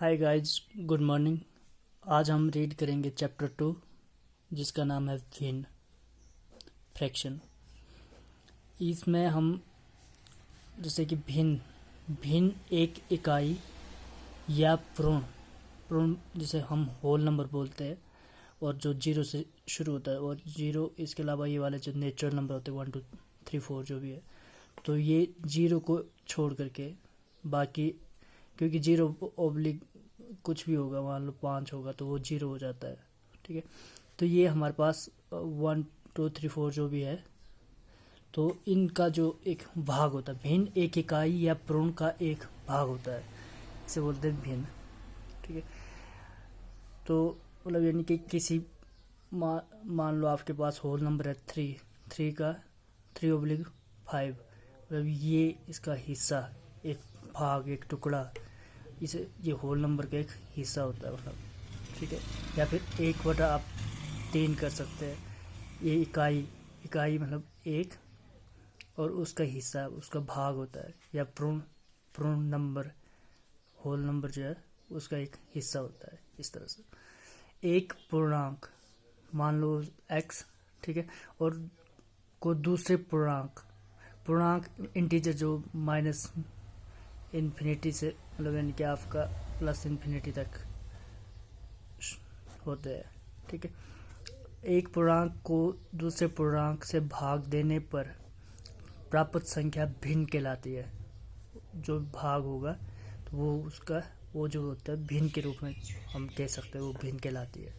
Hi guys, good morning. आज हम read करेंगे चैप्टर 2 जिसका नाम है भिन्न फ्रैक्शन। इसमें हम जैसे कि भिन्न भिन्न एक इकाई या पूर्ण जिसे हम होल नंबर बोलते हैं और जो जीरो से शुरू होता है, और जीरो इसके अलावा ये वाले जो नेचुरल नंबर होते हैं 1 2 3 4 जो भी है, तो ये जीरो को छोड़ करके बाकी, क्योंकि जीरो ओब्लिक कुछ भी होगा, मान लो 5 होगा तो वो जीरो हो जाता है। ठीक है, तो ये हमारे पास 1 2 3 4 जो भी है, तो इनका जो एक भाग होता है, भिन्न एक इकाई या पूर्ण का एक भाग होता है, इसे बोलते हैं भिन्न। ठीक है, तो मतलब यानी कि किसी मान लो आपके पास होल नंबर है 3 का 3/5, मतलब ये इसका हिस्सा, एक भाग, एक टुकड़ा, इसे ये होल नंबर का एक हिस्सा होता है, मतलब। ठीक है, या फिर 1/3 आप कर सकते हैं। ये इकाई मतलब एक, और उसका हिस्सा, उसका भाग होता है, या पूर्ण नंबर, होल नंबर जो है उसका एक हिस्सा होता है। इस तरह से एक पूर्णांक, मान लो x, ठीक है, और को दूसरे पूर्णांक इंटीजर जो माइनस इन्फिनिटी से, मतलब यानी कि आपका प्लस इन्फिनिटी तक होते हैं। ठीक है, एक पूर्णांक को दूसरे पूर्णांक से भाग देने पर प्राप्त संख्या भिन्न कहलाती है। जो भाग होगा तो वो जो होता है भिन्न के रूप में हम कह सकते हैं, वो भिन्न कहलाती है।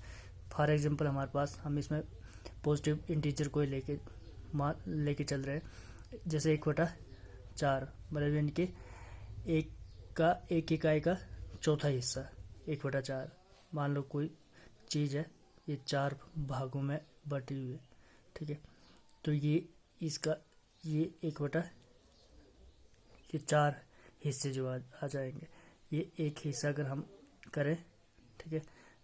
फॉर एग्जांपल हमारे पास, हम इसमें पॉजिटिव इंटीजर को लेके चल रहे हैं, जैसे 1/4, मतलब यानी कि एक इकाई का चौथा हिस्सा 1/4। मान लो कोई चीज़ है, ये 4 भागों में बटी हुई है। ठीक है, तो ये 4 हिस्से जो आ जाएंगे, ये एक हिस्सा अगर हम करें, ठीक है,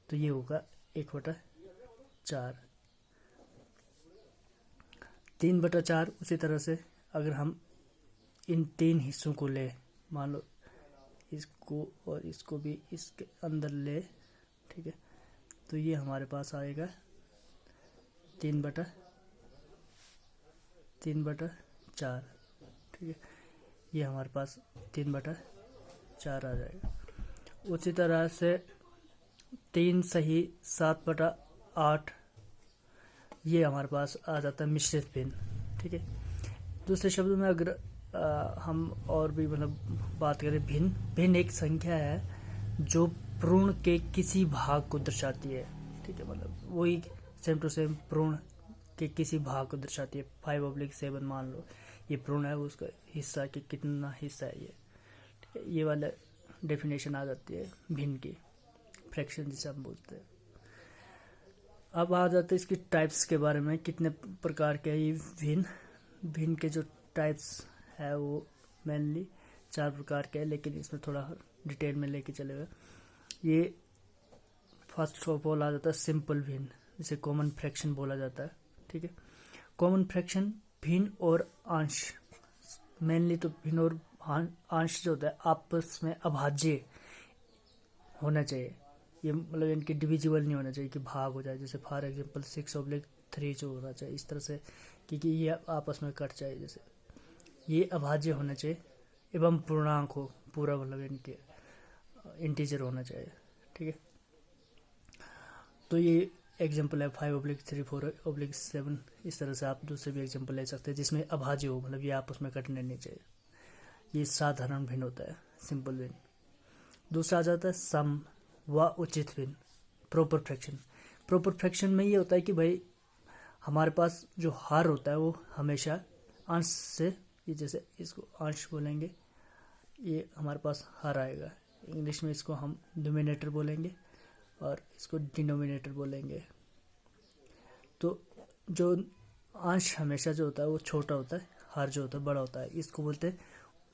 तो ये होगा 1/4। 3/4 उसी तरह से अगर हम इन 3 हिस्सों को ले, मान लो इसको और इसको भी इसके अंदर ले, ठीक है, तो ये हमारे पास आएगा 3/4। ठीक है, ये हमारे पास 3/4 आ जाएगा। उसी तरह से 3 सही 7/8, ये हमारे पास आ जाता है मिश्रित भिन्न। ठीक है, दूसरे शब्दों में अगर हम और भी मतलब बात करें, भिन्न एक संख्या है जो पूर्ण के किसी भाग को दर्शाती है। ठीक है, मतलब वही सेम टू सेम पूर्ण के किसी भाग को दर्शाती है। 5/7 मान लो ये पूर्ण है, उसका हिस्सा कि कितना हिस्सा है ये। ठीक है, ये वाला डेफिनेशन आ जाती है भिन्न की, फ्रैक्शन जिसे हम बोलते हैं। अब आ जाते हैं इसकी टाइप्स के बारे में, कितने प्रकार के ये भिन्न के जो टाइप्स है वो मेनली 4 प्रकार के हैं, लेकिन इसमें थोड़ा डिटेल में लेके चले हुए। ये फर्स्ट ऑफ ऑल आ जाता है सिंपल भिन्न, जिसे कॉमन फ्रैक्शन बोला जाता है। ठीक है, कॉमन फ्रैक्शन भिन्न और अंश, मेनली तो भिन्न और अंश जो होता है आपस में अभाज्य होना चाहिए। ये मतलब इनके डिविजिबल नहीं होना चाहिए कि भाग हो जाए, जैसे फॉर एग्जांपल 6/3 जो होना चाहिए, इस तरह से, क्योंकि ये आपस में कट जाए, जैसे ये अभाज्य होना चाहिए, एवं पूर्णांक हो पूरा, मतलब इनके इंटीजर होना चाहिए। ठीक है, तो ये एग्जांपल है 5/3 4/7। इस तरह से आप दूसरे भी एग्जांपल ले सकते हैं जिसमें अभाज्य हो, मतलब ये आपस में कटने नहीं चाहिए। ये साधारण भिन्न होता है, सिंपल भिन्न। दूसरा आ जाता है सम व उचित भिन्न, प्रॉपर फ्रैक्शन। प्रॉपर फ्रैक्शन में ये होता है कि भाई हमारे पास जो हर होता है वो हमेशा अंश से, ये जैसे इसको अंश बोलेंगे, ये हमारे पास हर आएगा। इंग्लिश में इसको हम डिनोमिनेटर बोलेंगे और इसको डिनोमिनेटर बोलेंगे। तो जो अंश हमेशा जो होता है वो छोटा होता है, हर जो होता है बड़ा होता है। इसको बोलते हैं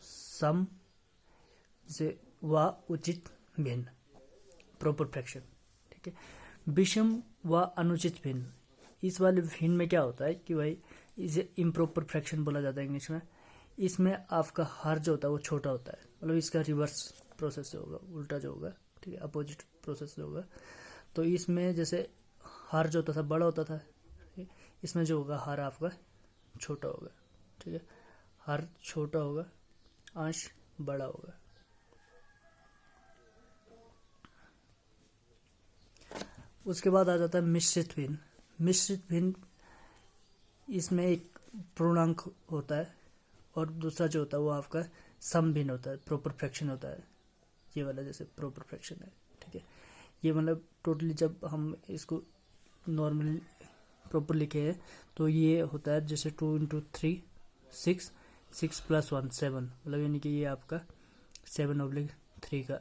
सम से व उचित भिन्न, प्रॉपर फ्रैक्शन। ठीक है, विषम व अनुचित भिन्न, इस वाले भिन्न में क्या होता है कि भाई इसे इम्प्रॉपर फ्रैक्शन बोला जाता है इंग्लिश में। इसमें आपका हर जो होता है वो छोटा होता है, मतलब इसका रिवर्स प्रोसेस जो होगा, उल्टा जो होगा। ठीक है, अपोजिट प्रोसेस होगा। तो इसमें जैसे हर जो होता था बड़ा होता था, इसमें जो होगा हर आपका छोटा होगा, ठीक है, हर छोटा होगा, अंश बड़ा होगा। उसके बाद आ जाता है मिश्रित भिन्न। मिश्रित भिन्न, इसमें एक पूर्णांक होता है और दूसरा जो होता है वो आपका सम भिन्न होता है, प्रॉपर फ्रैक्शन होता है, ये वाला जैसे प्रॉपर फ्रैक्शन है, ठीक है। ये मतलब टोटली जब हम इसको नॉर्मली प्रॉपर लिखे हैं तो ये होता है जैसे 2 × 3 6, 6 + 1 7, मतलब यानी कि ये आपका 7/3 का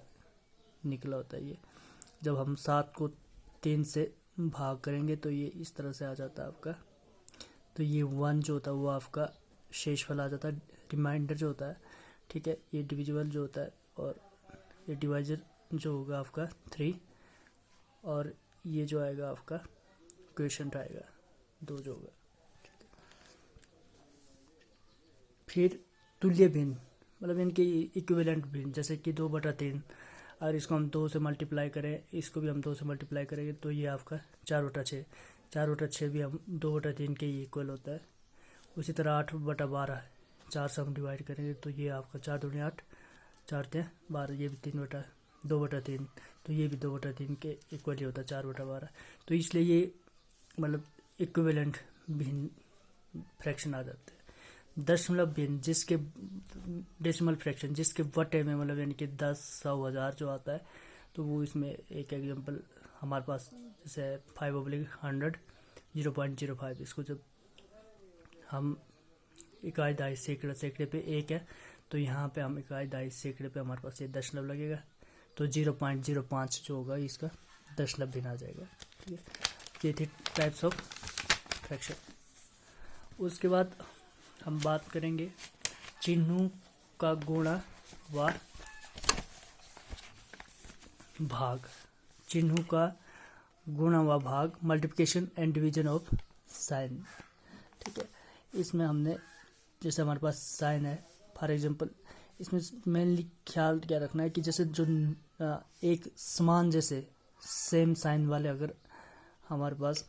निकला होता है। ये जब हम 7 को 3 से भाग करेंगे तो ये इस तरह से आ जाता है आपका। तो ये 1 जो होता है वो आपका शेषफल आ जाता है, रिमाइंडर जो होता है, ठीक है। ये डिविजिबल जो होता है और ये डिवाइजर जो होगा आपका 3, और ये जो आएगा आपका क्वेश्चन आएगा 2 जो होगा। फिर तुल्य भिन्न, मतलब इनके इक्विवेलेंट भिन्न, जैसे कि 2/3, अगर इसको हम 2 से मल्टीप्लाई करें, इसको भी हम 2 से मल्टीप्लाई करेंगे तो ये आपका 4/6, 4/6 भी हम 2/3 के इक्वल होता है। उसी तरह 8/12, 4 से हम डिवाइड करेंगे तो ये आपका 4 दूनी 8, 4 × 12, ये भी 2/3, तो ये भी 2/3 के इक्वल ही होता है 4/12। तो इसलिए ये मतलब इक्विवेलेंट भिन्न फ्रैक्शन आ जाते हैं। दशमलव भिन्न, जिसके डेसिमल फ्रैक्शन जिसके बटे में मतलब यानी कि 10, 100, 1000 जो आता है, तो वो इसमें एक एग्जांपल हमारे पास जैसे 5/100 0.05, इसको जब हम इकाई दहाई सैकड़े, सैकड़े पे 1 है, तो यहाँ पे हम इकाई दहाई सैकड़े पे हमारे पास ये दशमलव लगेगा, तो 0.05 जो होगा इसका दशमलव भिन्न आ जाएगा, ठीक है। ये थी टाइप्स ऑफ फ्रैक्शन। उसके बाद हम बात करेंगे चिन्हों का गुणा व भाग। चिन्हों का गुणा व भाग, multiplication and division of sine, ठीक है। इसमें हमने जैसे हमारे पास साइन है, फॉर एग्जांपल इसमें मेनली ख्याल क्या रखना है कि जैसे जो एक समान जैसे सेम साइन वाले अगर हमारे पास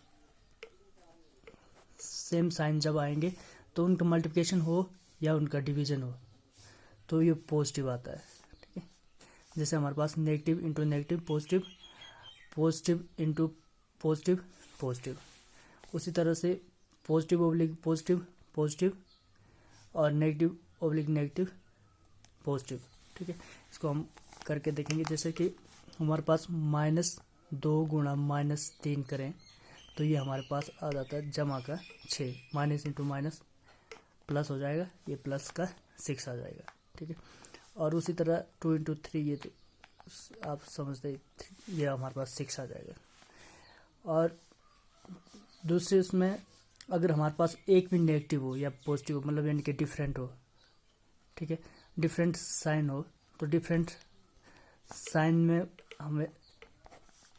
सेम साइन जब आएंगे तो उनका मल्टीप्लिकेशन हो या उनका डिवीजन हो तो ये पॉजिटिव आता है, ठीक है। जैसे हमारे पास negative into negative positive, positive into positive positive, उसी तरह से पॉजिटिव ओब्लिक पॉजिटिव पॉजिटिव, और नेगेटिव ओब्लिक नेगेटिव पॉजिटिव, ठीक है। इसको हम करके देखेंगे, जैसे कि हमारे पास -2 × -3 करें तो ये हमारे पास आ जाता है जमा का 6, माइनस इंटू माइनस प्लस हो जाएगा, ये प्लस का 6 आ जाएगा, ठीक है। और उसी तरह 2 × 3, ये तो आप समझते, ये हमारे पास 6 आ जाएगा। और दूसरे उसमें अगर हमारे पास एक भी नेगेटिव हो या पॉजिटिव हो, मतलब यानी कि डिफरेंट हो, ठीक है, डिफरेंट साइन हो, तो डिफरेंट साइन में हमें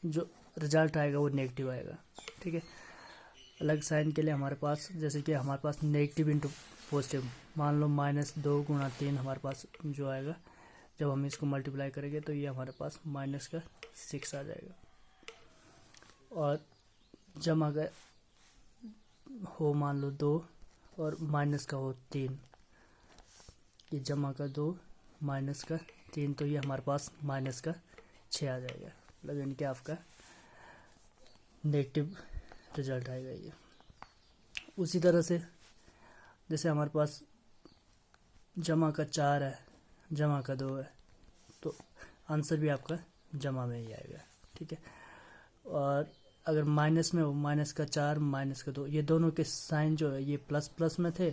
जो रिजल्ट आएगा वो नेगेटिव आएगा, ठीक है। अलग साइन के लिए हमारे पास जैसे कि हमारे पास नेगेटिव इंटू पॉजिटिव, मान लो -2 × 3 हमारे पास जो आएगा, जब हम इसको मल्टीप्लाई करेंगे तो ये हमारे पास -6 आ जाएगा। और जमा का हो मान लो 2 और माइनस का हो 3, ये जमा का 2 माइनस का 3, तो ये हमारे पास -6 आ जाएगा, मतलब यानी कि आपका नेगेटिव रिजल्ट आएगा ये। उसी तरह से जैसे हमारे पास जमा का 4 है, जमा का 2 है, तो आंसर भी आपका जमा में ही आएगा, ठीक है। और अगर माइनस में हो, माइनस का 4 माइनस का 2, ये दोनों के साइन जो है ये प्लस प्लस में थे,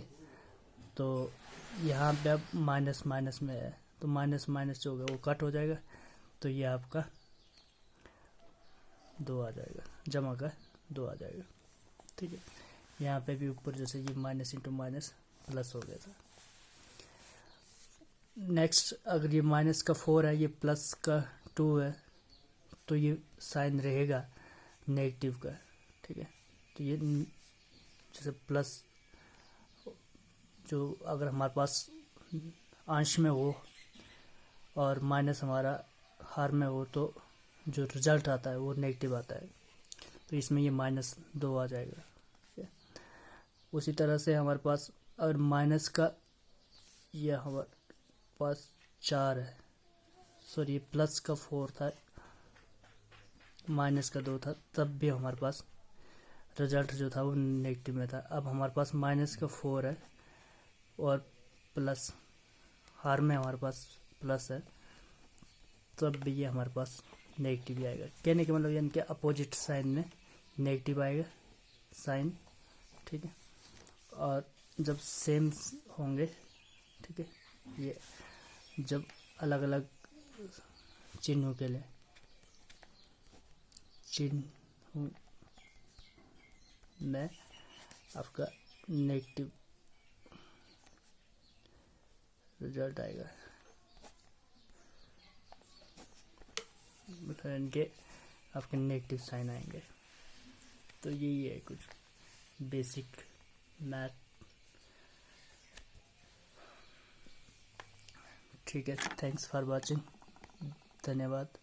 तो यहाँ पे अब माइनस माइनस में है, तो माइनस माइनस जो होगा वो कट हो जाएगा, तो ये आपका 2 आ जाएगा, जमा का 2 आ जाएगा, ठीक है। यहाँ पे भी ऊपर जैसे ये माइनस इंटू माइनस प्लस हो गया था। नेक्स्ट अगर ये माइनस का 4 है, ये प्लस का 2 है, तो ये साइन रहेगा नेगेटिव का, ठीक है। तो ये जैसे प्लस जो अगर हमारे पास अंश में हो और माइनस हमारा हर में हो, तो जो रिजल्ट आता है वो नेगेटिव आता है, तो इसमें ये -2 आ जाएगा। ठीक है। उसी तरह से हमारे पास अगर माइनस का, ये हमारे पास 4 है, सॉरी प्लस का 4 था, माइनस का 2 था, तब भी हमारे पास रिजल्ट जो था वो नेगेटिव में था। अब हमारे पास माइनस का 4 है और प्लस हार में हमारे पास प्लस है, तब भी ये हमारे पास नेगेटिव ही आएगा। कहने का मतलब यानी कि अपोजिट साइन में नेगेटिव आएगा साइन। ठीक है। और जब सेम होंगे, ठीक है, ये जब अलग अलग चिन्हों के लिए चिन्ह में आपका नेगेटिव रिजल्ट आएगा, मतलब इनके आपके नेगेटिव साइन आएंगे। तो यही है कुछ बेसिक मैथ। ठीक है, थैंक्स फॉर वॉचिंग, धन्यवाद।